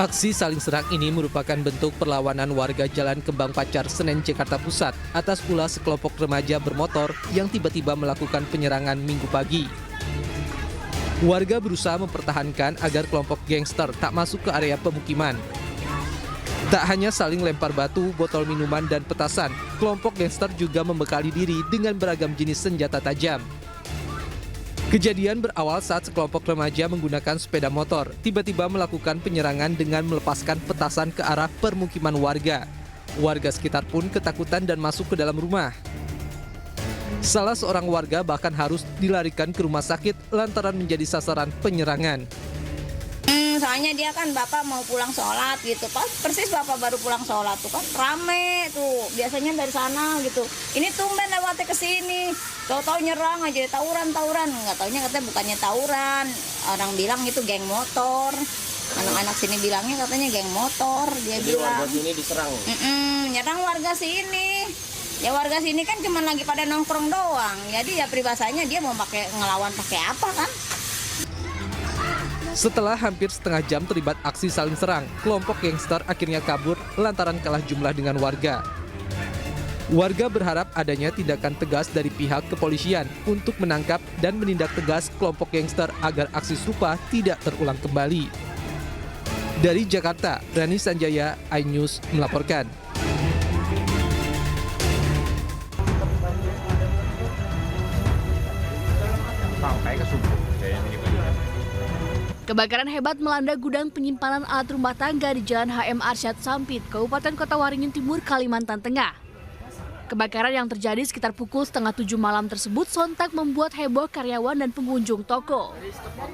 Aksi saling serang ini merupakan bentuk perlawanan warga Jalan Kembang Pacar, Senen, Jakarta Pusat atas ulah sekelompok remaja bermotor yang tiba-tiba melakukan penyerangan Minggu pagi. Warga berusaha mempertahankan agar kelompok gangster tak masuk ke area pemukiman. Tak hanya saling lempar batu, botol minuman, dan petasan, kelompok gangster juga membekali diri dengan beragam jenis senjata tajam. Kejadian berawal saat sekelompok remaja menggunakan sepeda motor tiba-tiba melakukan penyerangan dengan melepaskan petasan ke arah permukiman warga. Warga sekitar pun ketakutan dan masuk ke dalam rumah. Salah seorang warga bahkan harus dilarikan ke rumah sakit lantaran menjadi sasaran penyerangan. Soalnya dia kan bapak mau pulang sholat gitu, pas persis bapak baru pulang sholat tuh kan rame tuh, biasanya dari sana gitu. Ini tumben lewatnya ke sini, tahu-tahu nyerang aja, tawuran, nggak taunya katanya bukannya tawuran, orang bilang itu geng motor. Anak-anak sini bilangnya katanya geng motor, dia jadi bilang. Warga sini diserang. Nyerang warga sini. Ya warga sini kan cuma lagi pada nongkrong doang, jadi ya peribahasanya dia mau ngelawan pakai apa kan? Setelah hampir setengah jam terlibat aksi saling serang, kelompok gangster akhirnya kabur lantaran kalah jumlah dengan warga. Warga berharap adanya tindakan tegas dari pihak kepolisian untuk menangkap dan menindak tegas kelompok gangster agar aksi serupa tidak terulang kembali. Dari Jakarta, Rani Sanjaya, iNews melaporkan. Kebakaran hebat melanda gudang penyimpanan alat rumah tangga di Jalan HM Arsyad Sampit, Kabupaten Kota Waringin Timur, Kalimantan Tengah. Kebakaran yang terjadi sekitar pukul 6:30 malam tersebut sontak membuat heboh karyawan dan pengunjung toko.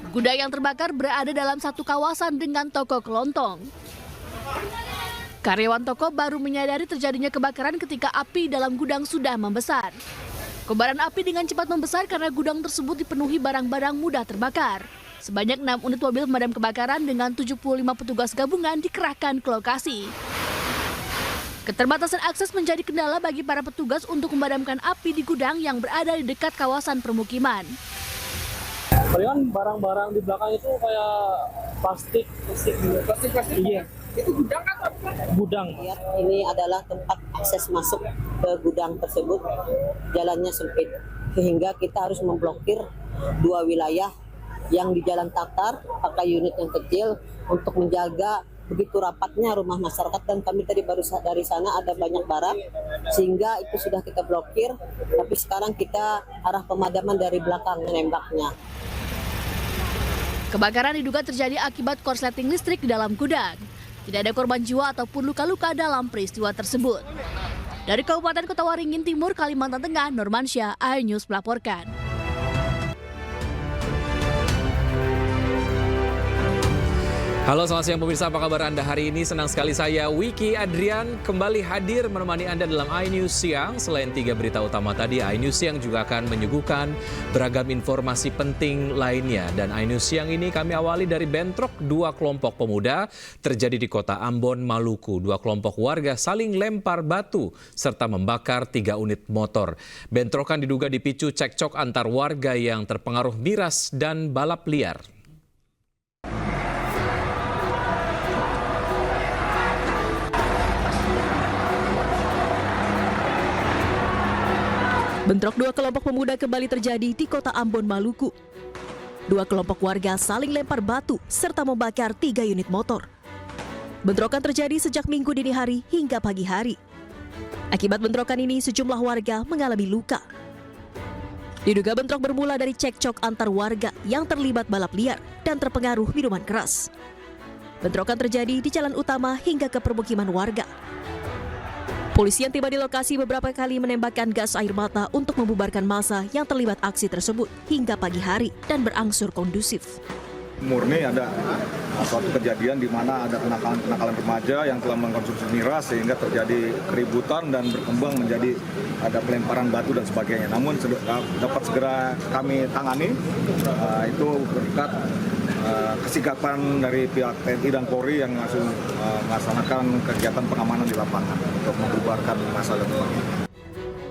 Gudang yang terbakar berada dalam satu kawasan dengan toko kelontong. Karyawan toko baru menyadari terjadinya kebakaran ketika api dalam gudang sudah membesar. Kobaran api dengan cepat membesar karena gudang tersebut dipenuhi barang-barang mudah terbakar. Sebanyak 6 unit mobil pemadam kebakaran dengan 75 petugas gabungan dikerahkan ke lokasi. Keterbatasan akses menjadi kendala bagi para petugas untuk memadamkan api di gudang yang berada di dekat kawasan permukiman. Palingan barang-barang di belakang itu kayak plastik iya. Itu gudang kan? Gudang. Ini adalah tempat akses masuk ke gudang tersebut. Jalannya sempit, sehingga kita harus memblokir 2 wilayah yang di Jalan Tatar, pakai unit yang kecil untuk menjaga begitu rapatnya rumah masyarakat, dan kami tadi baru dari sana ada banyak barang sehingga itu sudah kita blokir, tapi sekarang kita arah pemadaman dari belakang menembaknya. Kebakaran diduga terjadi akibat korsleting listrik di dalam gudang. Tidak ada korban jiwa ataupun luka-luka dalam peristiwa tersebut. Dari Kabupaten Kota Waringin Timur, Kalimantan Tengah, Nurmansyah, iNews melaporkan. Halo, selamat siang pemirsa, apa kabar Anda hari ini? Senang sekali saya, Wiki Adrian, kembali hadir menemani Anda dalam iNews Siang. Selain 3 berita utama tadi, iNews Siang juga akan menyuguhkan beragam informasi penting lainnya. Dan iNews Siang ini kami awali dari bentrok 2 kelompok pemuda terjadi di kota Ambon, Maluku. 2 kelompok warga saling lempar batu serta membakar 3 unit motor. Bentrokan diduga dipicu cekcok antar warga yang terpengaruh miras dan balap liar. Bentrok 2 kelompok pemuda kembali terjadi di kota Ambon, Maluku. 2 kelompok warga saling lempar batu serta membakar 3 unit motor. Bentrokan terjadi sejak Minggu dini hari hingga pagi hari. Akibat bentrokan ini sejumlah warga mengalami luka. Diduga bentrok bermula dari cekcok antar warga yang terlibat balap liar dan terpengaruh minuman keras. Bentrokan terjadi di jalan utama hingga ke permukiman warga. Polisi yang tiba di lokasi beberapa kali menembakkan gas air mata untuk membubarkan massa yang terlibat aksi tersebut hingga pagi hari dan berangsur kondusif. Murni ada suatu kejadian di mana ada kenakalan remaja yang telah mengkonsumsi miras sehingga terjadi keributan dan berkembang menjadi ada pelemparan batu dan sebagainya. Namun dapat segera kami tangani, itu berkat kesigapan dari pihak TNI dan Polri yang langsung melaksanakan kegiatan pengamanan di lapangan untuk membubarkan massa dan sebagainya.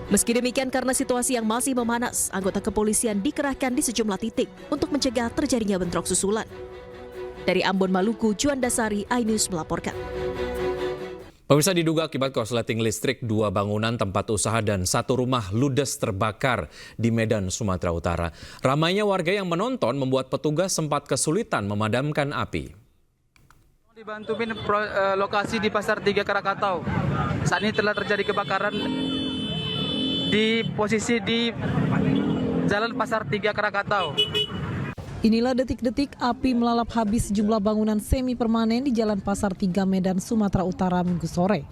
Meski demikian, karena situasi yang masih memanas, anggota kepolisian dikerahkan di sejumlah titik untuk mencegah terjadinya bentrok susulan. Dari Ambon, Maluku, Juanda Sari, iNews melaporkan. Pemirsa, diduga akibat korsleting listrik, 2 bangunan tempat usaha dan 1 rumah ludes terbakar di Medan, Sumatera Utara. Ramainya warga yang menonton membuat petugas sempat kesulitan memadamkan api. Dibantuin lokasi di Pasar 3 Krakatau. Saat ini telah terjadi kebakaran di posisi di Jalan Pasar 3 Krakatau. Inilah detik-detik api melalap habis sejumlah bangunan semi permanen di Jalan Pasar 3 Medan, Sumatera Utara Minggu sore.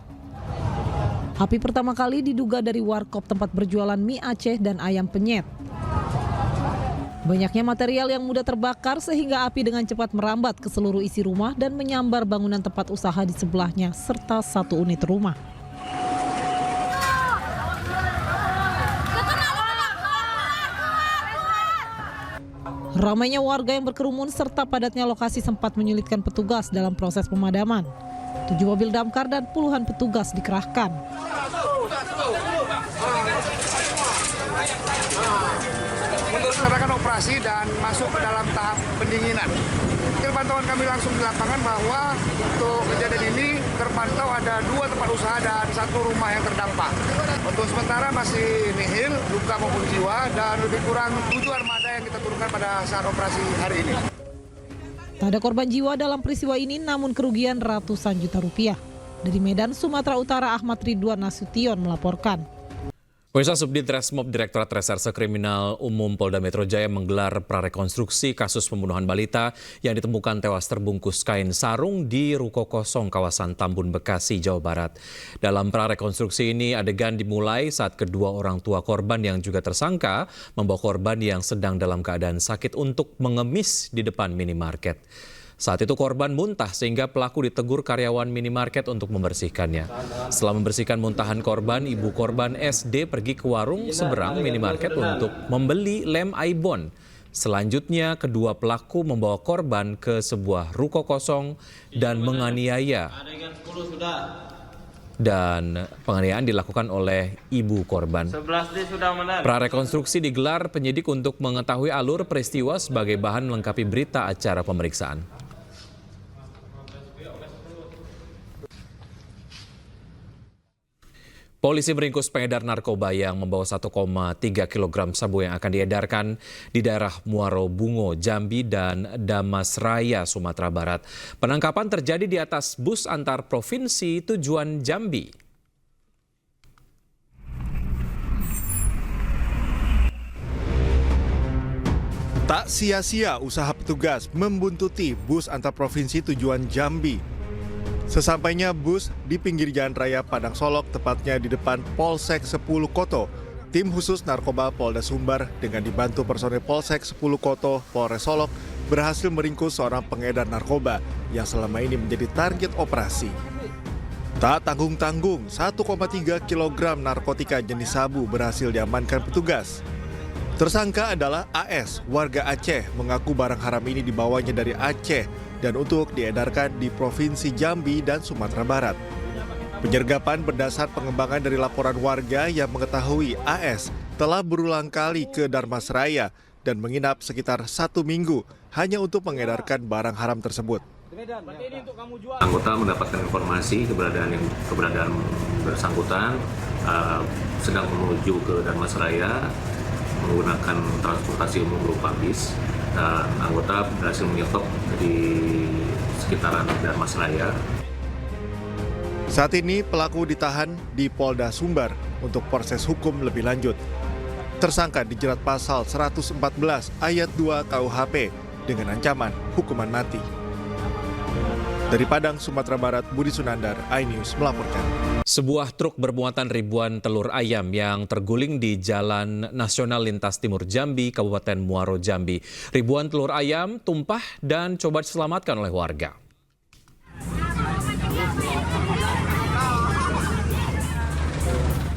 Api pertama kali diduga dari warkop tempat berjualan mie Aceh dan ayam penyet. Banyaknya material yang mudah terbakar sehingga api dengan cepat merambat ke seluruh isi rumah dan menyambar bangunan tempat usaha di sebelahnya serta 1 unit rumah. Ramainya warga yang berkerumun serta padatnya lokasi sempat menyulitkan petugas dalam proses pemadaman. 7 mobil damkar dan puluhan petugas dikerahkan. Melaksanakan operasi dan masuk ke dalam tahap pendinginan. Pantauan kami langsung di lapangan bahwa untuk kejadian ini terpantau ada 2 tempat usaha dan 1 rumah yang terdampak. Untuk sementara masih nihil, luka maupun jiwa, dan lebih kurang 7 armada yang kita turunkan pada saat operasi hari ini. Tak ada korban jiwa dalam peristiwa ini, namun kerugian ratusan juta rupiah. Dari Medan, Sumatera Utara, Ahmad Ridwan Nasution melaporkan. Pemirsa, Subdit Resmob Direktorat Reserse Kriminal Umum Polda Metro Jaya menggelar prarekonstruksi kasus pembunuhan balita yang ditemukan tewas terbungkus kain sarung di ruko kosong kawasan Tambun, Bekasi, Jawa Barat. Dalam prarekonstruksi ini, adegan dimulai saat kedua orang tua korban yang juga tersangka membawa korban yang sedang dalam keadaan sakit untuk mengemis di depan minimarket. Saat itu korban muntah sehingga pelaku ditegur karyawan minimarket untuk membersihkannya. Setelah membersihkan muntahan korban, ibu korban SD pergi ke warung seberang minimarket untuk membeli lem Aibon. Selanjutnya, kedua pelaku membawa korban ke sebuah ruko kosong dan menganiaya. Dan penganiayaan dilakukan oleh ibu korban. Prarekonstruksi digelar penyidik untuk mengetahui alur peristiwa sebagai bahan melengkapi berita acara pemeriksaan. Polisi meringkus pengedar narkoba yang membawa 1,3 kg sabu yang akan diedarkan di daerah Muaro Bungo, Jambi, dan Damasraya, Sumatera Barat. Penangkapan terjadi di atas bus antar provinsi tujuan Jambi. Tak sia-sia usaha petugas membuntuti bus antar provinsi tujuan Jambi. Sesampainya bus di pinggir jalan raya Padang Solok, tepatnya di depan Polsek 10 Koto, tim khusus narkoba Polda Sumbar dengan dibantu personel Polsek 10 Koto, Polres Solok berhasil meringkus seorang pengedar narkoba yang selama ini menjadi target operasi. Tak tanggung-tanggung, 1,3 kg narkotika jenis sabu berhasil diamankan petugas. Tersangka adalah AS, warga Aceh, mengaku barang haram ini dibawanya dari Aceh dan untuk diedarkan di Provinsi Jambi dan Sumatera Barat. Penyergapan berdasar pengembangan dari laporan warga yang mengetahui AS telah berulang kali ke Damasraya dan menginap sekitar 1 minggu hanya untuk mengedarkan barang haram tersebut. Anggota mendapatkan informasi keberadaan bersangkutan sedang menuju ke Damasraya menggunakan transportasi umum berupa bis. Dan anggota berhasil menyetop di sekitaran Damasraya. Saat ini pelaku ditahan di Polda Sumbar untuk proses hukum lebih lanjut. Tersangka dijerat pasal 114 ayat 2 KUHP dengan ancaman hukuman mati. Dari Padang, Sumatera Barat, Budi Sunandar, iNews melaporkan. Sebuah truk bermuatan ribuan telur ayam yang terguling di Jalan Nasional Lintas Timur Jambi, Kabupaten Muaro Jambi. Ribuan telur ayam tumpah dan coba diselamatkan oleh warga.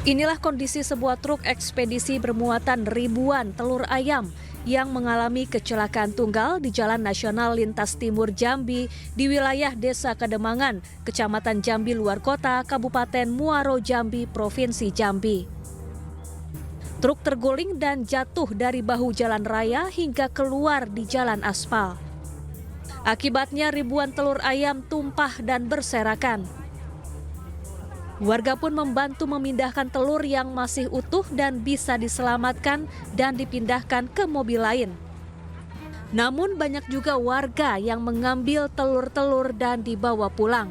Inilah kondisi sebuah truk ekspedisi bermuatan ribuan telur ayam yang mengalami kecelakaan tunggal di Jalan Nasional Lintas Timur Jambi di wilayah Desa Kademangan, Kecamatan Jambi Luar Kota, Kabupaten Muaro Jambi, Provinsi Jambi. Truk terguling dan jatuh dari bahu jalan raya hingga keluar di jalan aspal. Akibatnya ribuan telur ayam tumpah dan berserakan. Warga pun membantu memindahkan telur yang masih utuh dan bisa diselamatkan dan dipindahkan ke mobil lain. Namun banyak juga warga yang mengambil telur-telur dan dibawa pulang.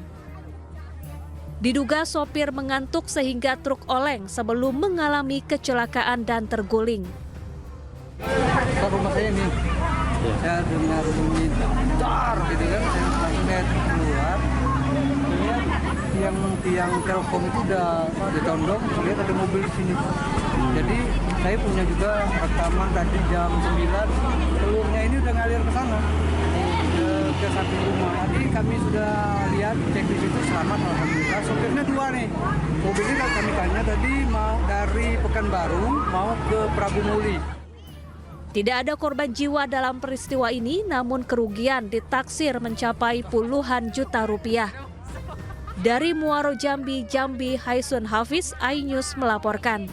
Diduga sopir mengantuk sehingga truk oleng sebelum mengalami kecelakaan dan terguling. Rumah saya nih, saya dengar bunyi dar gitu kan, saya langsung keluar, lihat tiang Telkom itu udah ditondong, lihat ada mobil di sini. Jadi saya punya juga rekaman tadi jam 9, telurnya ini udah ngalir ke sana, ke samping rumah. Tadi kami sudah lihat, cek di situ selamat alhamdulillah. Sopirnya 2 nih, mobilnya kami tanya tadi mau dari Pekanbaru mau ke Prabu Muli. Tidak ada korban jiwa dalam peristiwa ini, namun kerugian ditaksir mencapai puluhan juta rupiah. Dari Muaro Jambi, Haisun Hafiz, iNews melaporkan.